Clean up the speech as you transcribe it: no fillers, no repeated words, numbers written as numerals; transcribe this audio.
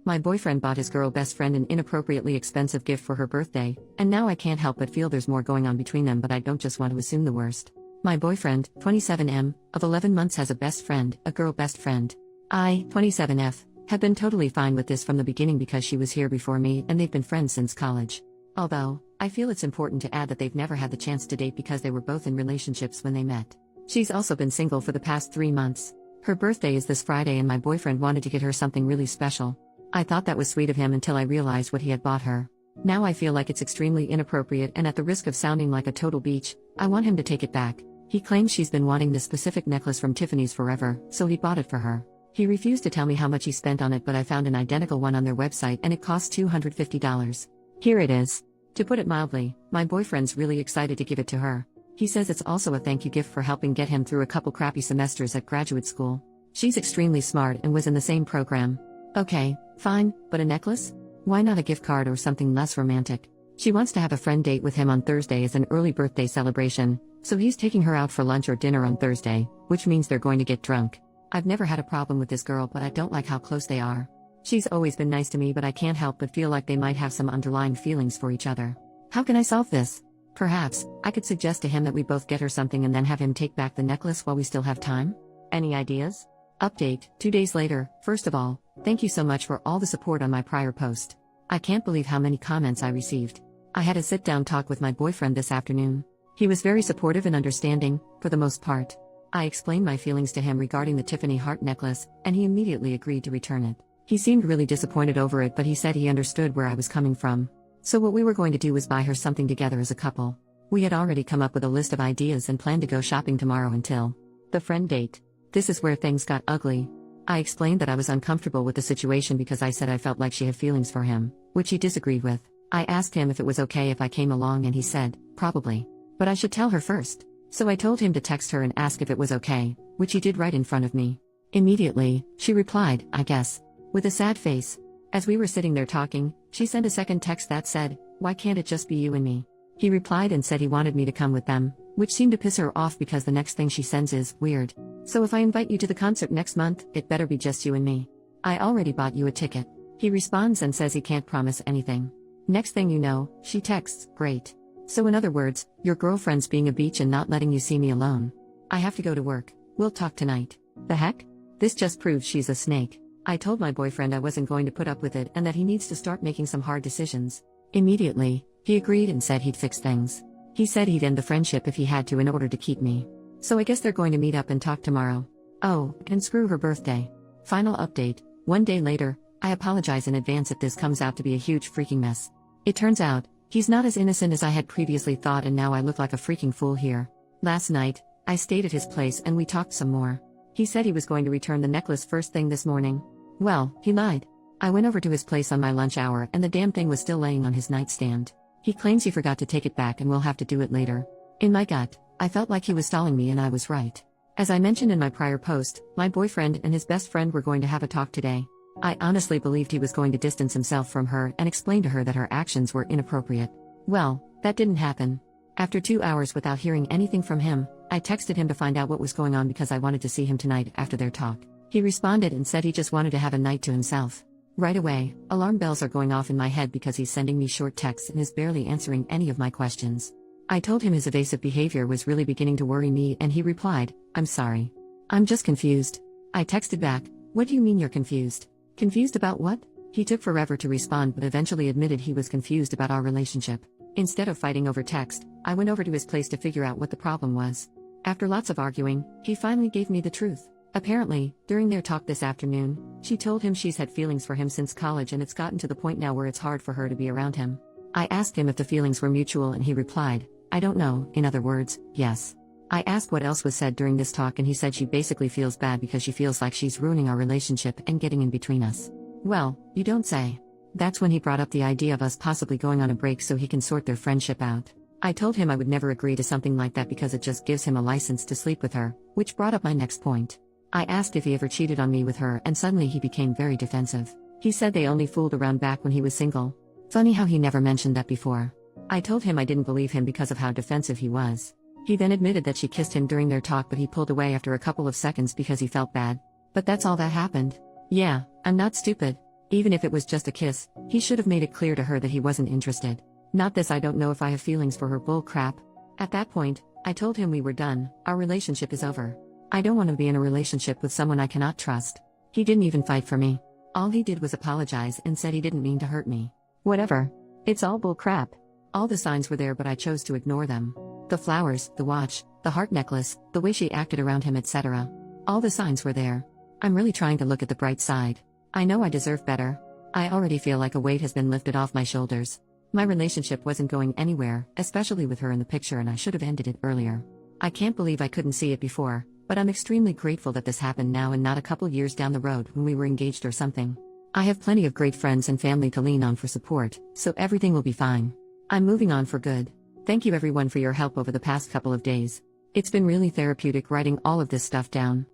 My boyfriend bought his girl best friend an inappropriately expensive gift for her birthday, and now I can't help but feel there's more going on between them, but I don't just want to assume the worst. My boyfriend, 27M, of 11 months has a best friend, a girl best friend. I, 27F, have been totally fine with this from the beginning because she was here before me and they've been friends since college. Although, I feel it's important to add that they've never had the chance to date because they were both in relationships when they met. She's also been single for the past 3 months. Her birthday is this Friday and my boyfriend wanted to get her something really special. I thought that was sweet of him until I realized what he had bought her. Now I feel like it's extremely inappropriate, and at the risk of sounding like a total beach, I want him to take it back. He claims she's been wanting this specific necklace from Tiffany's forever, so he bought it for her. He refused to tell me how much he spent on it, but I found an identical one on their website and it cost $250. Here it is. To put it mildly, my boyfriend's really excited to give it to her. He says it's also a thank you gift for helping get him through a couple crappy semesters at graduate school. She's extremely smart and was in the same program. Okay, fine, but a necklace? Why not a gift card or something less romantic? She wants to have a friend date with him on Thursday as an early birthday celebration, so he's taking her out for lunch or dinner on Thursday, which means they're going to get drunk. I've never had a problem with this girl, but I don't like how close they are. She's always been nice to me, but I can't help but feel like they might have some underlying feelings for each other. How can I solve this? Perhaps, I could suggest to him that we both get her something and then have him take back the necklace while we still have time? Any ideas? Update, 2 days later. First of all, thank you so much for all the support on my prior post. I can't believe how many comments I received. I had a sit-down talk with my boyfriend this afternoon. He was very supportive and understanding, for the most part. I explained my feelings to him regarding the Tiffany heart necklace, and he immediately agreed to return it. He seemed really disappointed over it, but he said he understood where I was coming from. So what we were going to do was buy her something together as a couple. We had already come up with a list of ideas and planned to go shopping tomorrow until the friend date. This is where things got ugly. I explained that I was uncomfortable with the situation because I said I felt like she had feelings for him, which he disagreed with. I asked him if it was okay if I came along and he said, probably. But I should tell her first. So I told him to text her and ask if it was okay, which he did right in front of me. Immediately, she replied, I guess, with a sad face. As we were sitting there talking, she sent a second text that said, why can't it just be you and me? He replied and said he wanted me to come with them, which seemed to piss her off because the next thing she sends is, weird. So if I invite you to the concert next month, it better be just you and me. I already bought you a ticket. He responds and says he can't promise anything. Next thing you know, she texts, great. So in other words, your girlfriend's being a beach and not letting you see me alone. I have to go to work. We'll talk tonight. The heck? This just proves she's a snake. I told my boyfriend I wasn't going to put up with it and that he needs to start making some hard decisions. Immediately, he agreed and said he'd fix things. He said he'd end the friendship if he had to in order to keep me. So I guess they're going to meet up and talk tomorrow. Oh, and screw her birthday. Final update, 1 day later. I apologize in advance if this comes out to be a huge freaking mess. It turns out, he's not as innocent as I had previously thought, and now I look like a freaking fool here. Last night, I stayed at his place and we talked some more. He said he was going to return the necklace first thing this morning. Well, he lied. I went over to his place on my lunch hour and the damn thing was still laying on his nightstand. He claims he forgot to take it back and will have to do it later. In my gut, I felt like he was stalling me, and I was right. As I mentioned in my prior post, my boyfriend and his best friend were going to have a talk today. I honestly believed he was going to distance himself from her and explain to her that her actions were inappropriate. Well, that didn't happen. After 2 hours without hearing anything from him, I texted him to find out what was going on because I wanted to see him tonight after their talk. He responded and said he just wanted to have a night to himself. Right away, alarm bells are going off in my head because he's sending me short texts and is barely answering any of my questions. I told him his evasive behavior was really beginning to worry me, and he replied, I'm sorry. I'm just confused. I texted back, what do you mean you're confused? Confused about what? He took forever to respond but eventually admitted he was confused about our relationship. Instead of fighting over text, I went over to his place to figure out what the problem was. After lots of arguing, he finally gave me the truth. Apparently, during their talk this afternoon, she told him she's had feelings for him since college and it's gotten to the point now where it's hard for her to be around him. I asked him if the feelings were mutual and he replied, I don't know, in other words, yes. I asked what else was said during this talk and he said she basically feels bad because she feels like she's ruining our relationship and getting in between us. Well, you don't say. That's when he brought up the idea of us possibly going on a break so he can sort their friendship out. I told him I would never agree to something like that because it just gives him a license to sleep with her, which brought up my next point. I asked if he ever cheated on me with her and suddenly he became very defensive. He said they only fooled around back when he was single. Funny how he never mentioned that before. I told him I didn't believe him because of how defensive he was. He then admitted that she kissed him during their talk but he pulled away after a couple of seconds because he felt bad. But that's all that happened. Yeah, I'm not stupid. Even if it was just a kiss, he should have made it clear to her that he wasn't interested. Not this I don't know if I have feelings for her bull crap. At that point, I told him we were done, our relationship is over. I don't want to be in a relationship with someone I cannot trust. He didn't even fight for me. All he did was apologize and said he didn't mean to hurt me. Whatever. It's all bull crap. All the signs were there but I chose to ignore them. The flowers, the watch, the heart necklace, the way she acted around him, etc. All the signs were there. I'm really trying to look at the bright side. I know I deserve better. I already feel like a weight has been lifted off my shoulders. My relationship wasn't going anywhere, especially with her in the picture, and I should have ended it earlier. I can't believe I couldn't see it before, but I'm extremely grateful that this happened now and not a couple years down the road when we were engaged or something. I have plenty of great friends and family to lean on for support, so everything will be fine. I'm moving on for good. Thank you everyone for your help over the past couple of days. It's been really therapeutic writing all of this stuff down.